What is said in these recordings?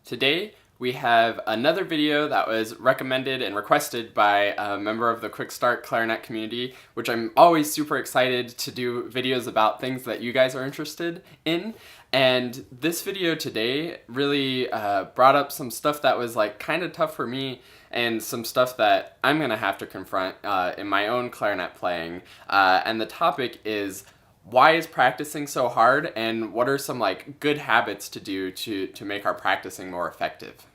Today we have another video that was recommended and requested by a member of the Quick Start Clarinet community, which I'm always super excited to do videos about things that you guys are interested in. And this video today really brought up some stuff that was like kind of tough for me and some stuff that I'm gonna have to confront in my own clarinet playing. And the topic is, why is practicing so hard, and what are some like good habits to do to make our practicing more effective?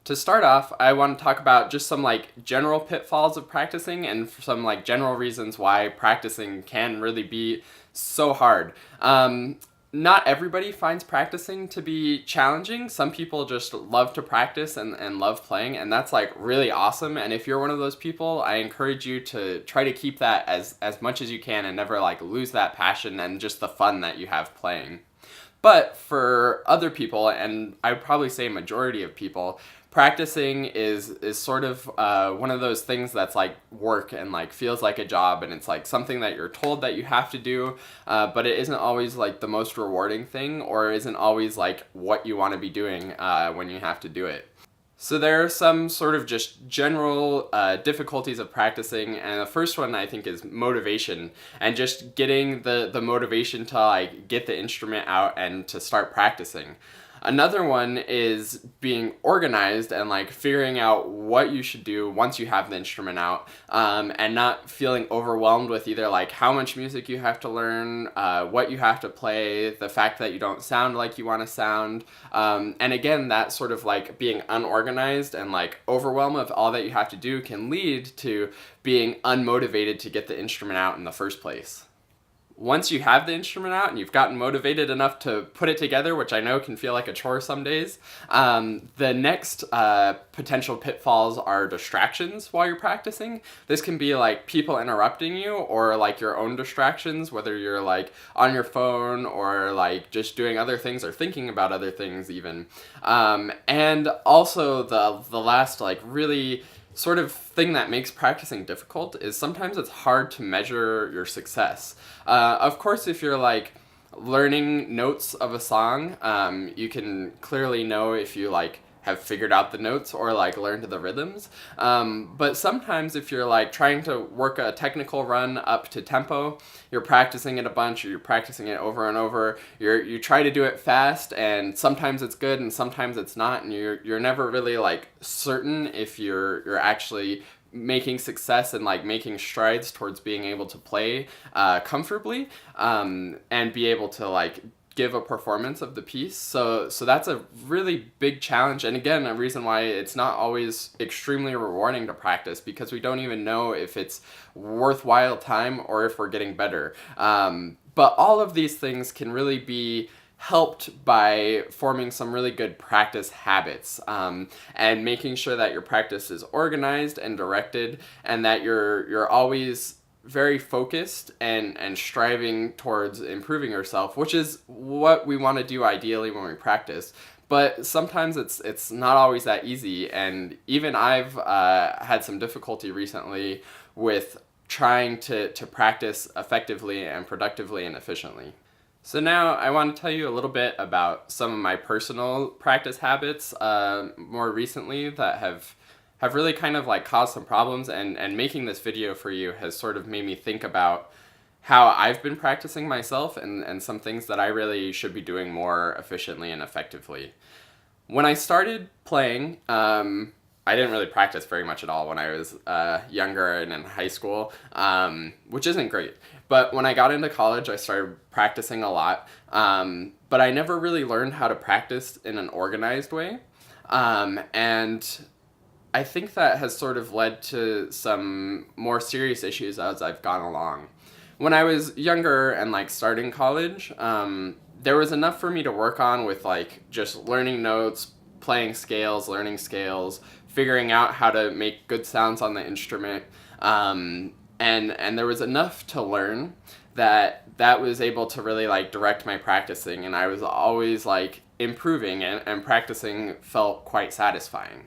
To start off, I want to talk about just some like general pitfalls of practicing and some like general reasons why practicing can really be so hard. Not everybody finds practicing to be challenging. Some people just love to practice and love playing, and that's like really awesome. And if you're one of those people, I encourage you to try to keep that as much as you can and never like lose that passion and just the fun that you have playing. But for other people, and I would probably say majority of people, practicing is sort of one of those things that's like work and like feels like a job, and it's like something that you're told that you have to do, but it isn't always like the most rewarding thing, or isn't always like what you want to be doing when you have to do it. So there are some sort of just general difficulties of practicing, and the first one I think is motivation, and just getting the motivation to like get the instrument out and to start practicing. Another one is being organized and like figuring out what you should do once you have the instrument out, and not feeling overwhelmed with either like how much music you have to learn, what you have to play, the fact that you don't sound like you want to sound, and again, that sort of like being unorganized and like overwhelm of all that you have to do can lead to being unmotivated to get the instrument out in the first place. Once you have the instrument out and you've gotten motivated enough to put it together, which I know can feel like a chore some days, the next potential pitfalls are distractions while you're practicing. This can be like people interrupting you, or like your own distractions, whether you're like on your phone or like just doing other things or thinking about other things even. And also the last like really sort of thing that makes practicing difficult is sometimes it's hard to measure your success. Of course, if you're like learning notes of a song, you can clearly know if you like have figured out the notes or like learned the rhythms. But sometimes if you're like trying to work a technical run up to tempo, you're practicing it a bunch, or you're practicing it over and over, you try to do it fast, and sometimes it's good and sometimes it's not, and you're never really like certain if you're actually making success and like making strides towards being able to play comfortably, and be able to like give a performance of the piece. So that's a really big challenge, and again, a reason why it's not always extremely rewarding to practice, because we don't even know if it's worthwhile time or if we're getting better. But all of these things can really be helped by forming some really good practice habits, and making sure that your practice is organized and directed, and that you're always very focused and striving towards improving yourself, which is what we want to do ideally when we practice. But sometimes it's not always that easy, and even I've had some difficulty recently with trying to practice effectively and productively and efficiently. So now I want to tell you a little bit about some of my personal practice habits more recently that have really kind of like caused some problems, and making this video for you has sort of made me think about how I've been practicing myself and some things that I really should be doing more efficiently and effectively. When I started playing, I didn't really practice very much at all when I was younger and in high school, which isn't great. But when I got into college, I started practicing a lot, but I never really learned how to practice in an organized way, and I think that has sort of led to some more serious issues as I've gone along. When I was younger and like starting college, there was enough for me to work on with like just learning notes, playing scales, learning scales, figuring out how to make good sounds on the instrument, and there was enough to learn that was able to really like direct my practicing, and I was always like improving, and practicing felt quite satisfying.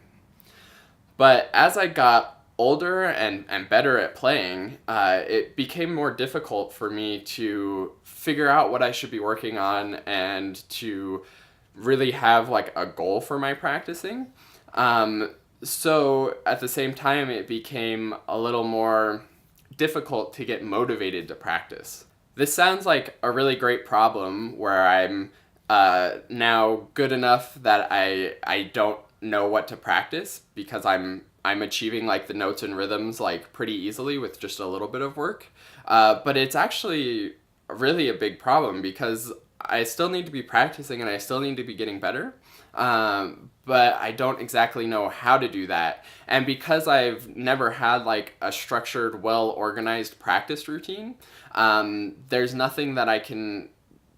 But as I got older and better at playing, it became more difficult for me to figure out what I should be working on and to really have like a goal for my practicing. So at the same time, it became a little more difficult to get motivated to practice. This sounds like a really great problem where I'm now good enough that I don't know what to practice because I'm achieving like the notes and rhythms like pretty easily with just a little bit of work. But it's actually really a big problem because I still need to be practicing and I still need to be getting better. But I don't exactly know how to do that. And because I've never had like a structured, well organized practice routine, there's nothing that I can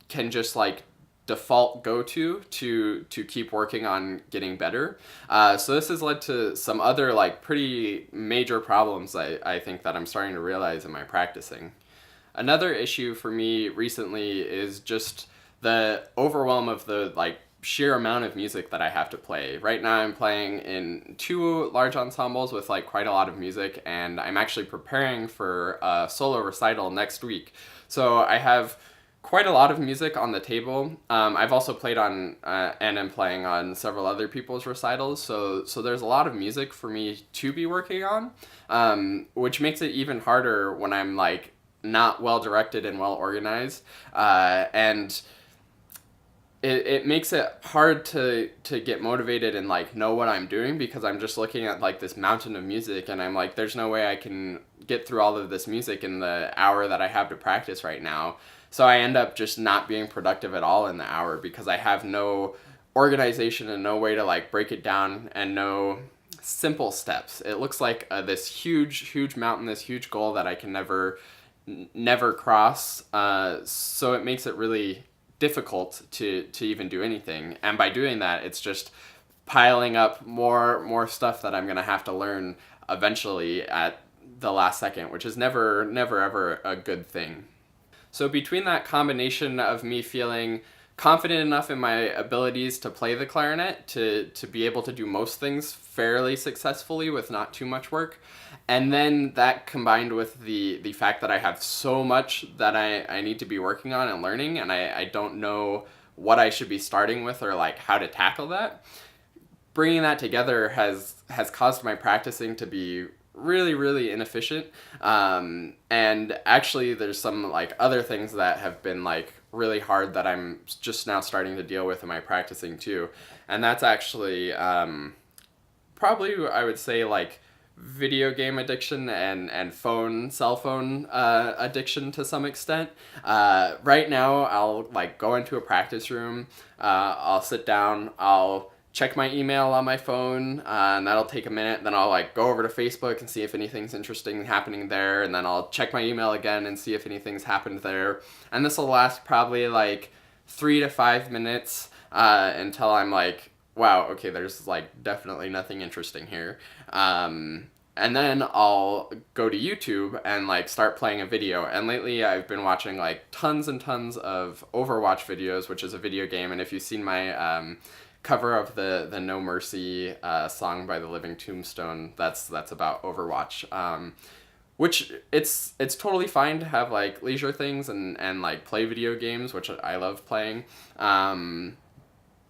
just like default go to keep working on getting better. So this has led to some other like pretty major problems I think that I'm starting to realize in my practicing. Another issue for me recently is just the overwhelm of the like sheer amount of music that I have to play. Right now I'm playing in 2 large ensembles with like quite a lot of music, and I'm actually preparing for a solo recital next week. So I have quite a lot of music on the table. I've also played on and am playing on several other people's recitals, so there's a lot of music for me to be working on, which makes it even harder when I'm like not well directed and well organized, and it makes it hard to get motivated and like know what I'm doing because I'm just looking at like this mountain of music and I'm like, there's no way I can get through all of this music in the hour that I have to practice right now. So I end up just not being productive at all in the hour because I have no organization and no way to like break it down and no simple steps. It looks like this huge mountain, this huge goal that I can never cross. So it makes it really difficult to even do anything. And by doing that, it's just piling up more stuff that I'm gonna have to learn eventually at the last second, which is never ever a good thing. So between that combination of me feeling confident enough in my abilities to play the clarinet to be able to do most things fairly successfully with not too much work, and then that combined with the fact that I have so much that I need to be working on and learning, and I don't know what I should be starting with or like how to tackle that, bringing that together has caused my practicing to be really inefficient, and actually there's some like other things that have been like really hard that I'm just now starting to deal with in my practicing too, and that's actually probably I would say like video game addiction and cell phone addiction to some extent. Right now I'll like go into a practice room, I'll sit down, I'll check my email on my phone, and that'll take a minute. Then I'll like go over to Facebook and see if anything's interesting happening there, and then I'll check my email again and see if anything's happened there. And this will last probably like 3 to 5 minutes until I'm like, wow, okay, there's like definitely nothing interesting here. And then I'll go to YouTube and like start playing a video. And lately I've been watching like tons and tons of Overwatch videos, which is a video game. And if you've seen my cover of the No Mercy song by the Living Tombstone, that's about Overwatch. Which it's totally fine to have like leisure things and like play video games, which I love playing.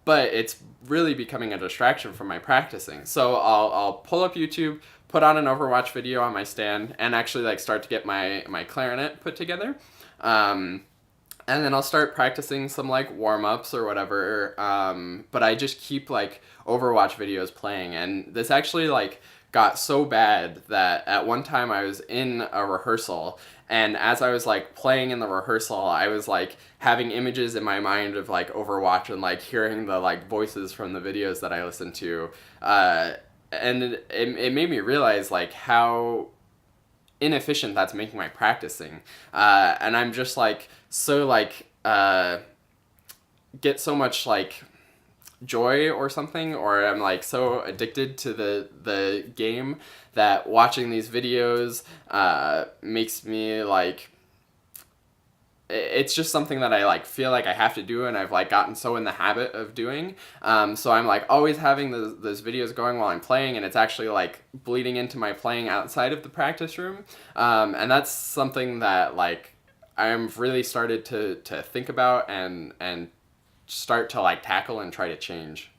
But it's really becoming a distraction from my practicing. So I'll pull up YouTube, put on an Overwatch video on my stand, and actually like start to get my clarinet put together. And then I'll start practicing some like warm-ups or whatever, but I just keep like Overwatch videos playing, and this actually like got so bad that at one time I was in a rehearsal, and as I was like playing in the rehearsal, I was like having images in my mind of like Overwatch and like hearing the like voices from the videos that I listened to, and it made me realize like how inefficient that's making my practicing, and I'm just like so like get so much like joy or something, or I'm like so addicted to the game that watching these videos makes me like it's just something that I like feel like I have to do, and I've like gotten so in the habit of doing. So I'm like always having those videos going while I'm playing, and it's actually like bleeding into my playing outside of the practice room. And that's something that like I'm really started to think about and start to like tackle and try to change.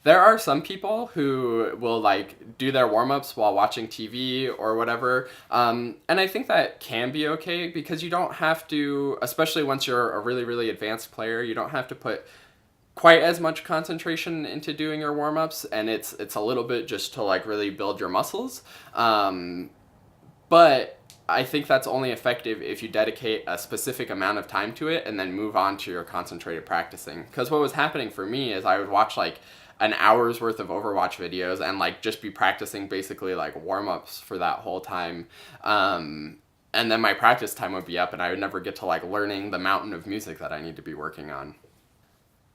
There are some people who will like do their warm-ups while watching TV or whatever, and I think that can be okay because you don't have to, especially once you're a really, really advanced player, you don't have to put quite as much concentration into doing your warm-ups, and it's a little bit just to like really build your muscles. But I think that's only effective if you dedicate a specific amount of time to it and then move on to your concentrated practicing. Because what was happening for me is I would watch like an hour's worth of Overwatch videos and like just be practicing basically like warm-ups for that whole time. And then my practice time would be up and I would never get to like learning the mountain of music that I need to be working on.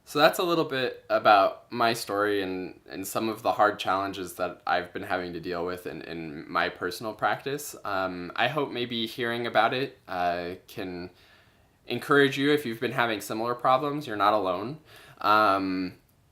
So that's a little bit about my story and some of the hard challenges that I've been having to deal with in my personal practice. I hope maybe hearing about it can encourage you if you've been having similar problems. You're not alone.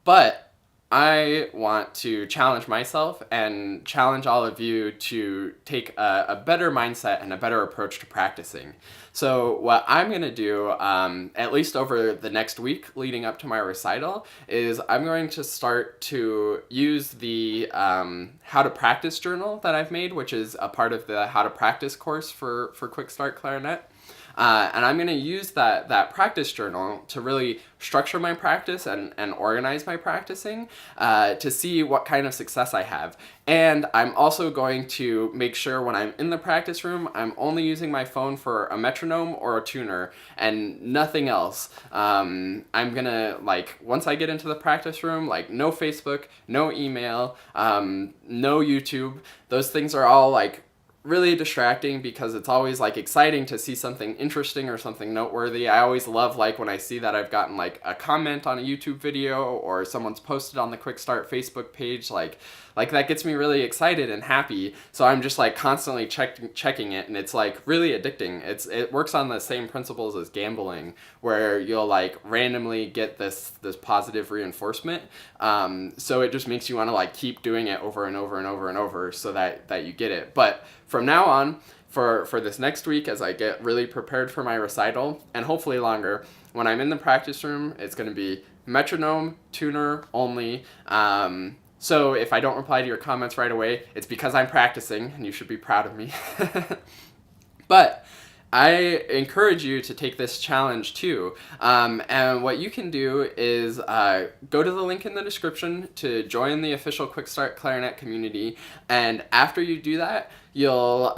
But I want to challenge myself and challenge all of you to take a better mindset and a better approach to practicing. So what I'm going to do, at least over the next week leading up to my recital, is I'm going to start to use the How to Practice journal that I've made, which is a part of the How to Practice course for Quick Start Clarinet. And I'm going to use that practice journal to really structure my practice and organize my practicing to see what kind of success I have. And I'm also going to make sure when I'm in the practice room, I'm only using my phone for a metronome or a tuner and nothing else. I'm going to, like, once I get into the practice room, like, no Facebook, no email, no YouTube. Those things are all, like, really distracting because it's always like exciting to see something interesting or something noteworthy. I always love like when I see that I've gotten like a comment on a YouTube video or someone's posted on the Quick Start Facebook page, like that gets me really excited and happy. So I'm just like constantly checking it, and it's like really addicting. It works on the same principles as gambling, where you'll like randomly get this positive reinforcement. So it just makes you want to like keep doing it over and over and over and over so that you get it. But from now on, for this next week, as I get really prepared for my recital, and hopefully longer, when I'm in the practice room, it's going to be metronome, tuner only. So if I don't reply to your comments right away, it's because I'm practicing, and you should be proud of me. But I encourage you to take this challenge too. And what you can do is go to the link in the description to join the official Quick Start Clarinet community. And after you do that, you'll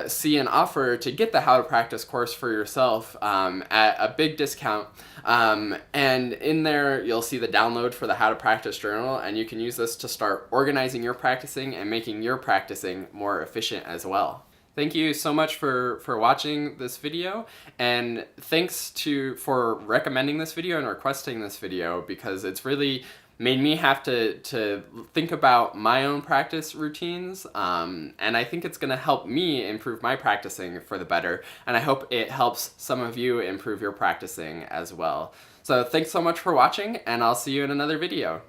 see an offer to get the How to Practice course for yourself at a big discount. And in there, you'll see the download for the How to Practice journal, and you can use this to start organizing your practicing and making your practicing more efficient as well. Thank you so much for watching this video, and thanks for recommending this video and requesting this video, because it's really made me have to think about my own practice routines, and I think it's going to help me improve my practicing for the better, and I hope it helps some of you improve your practicing as well. So thanks so much for watching, and I'll see you in another video.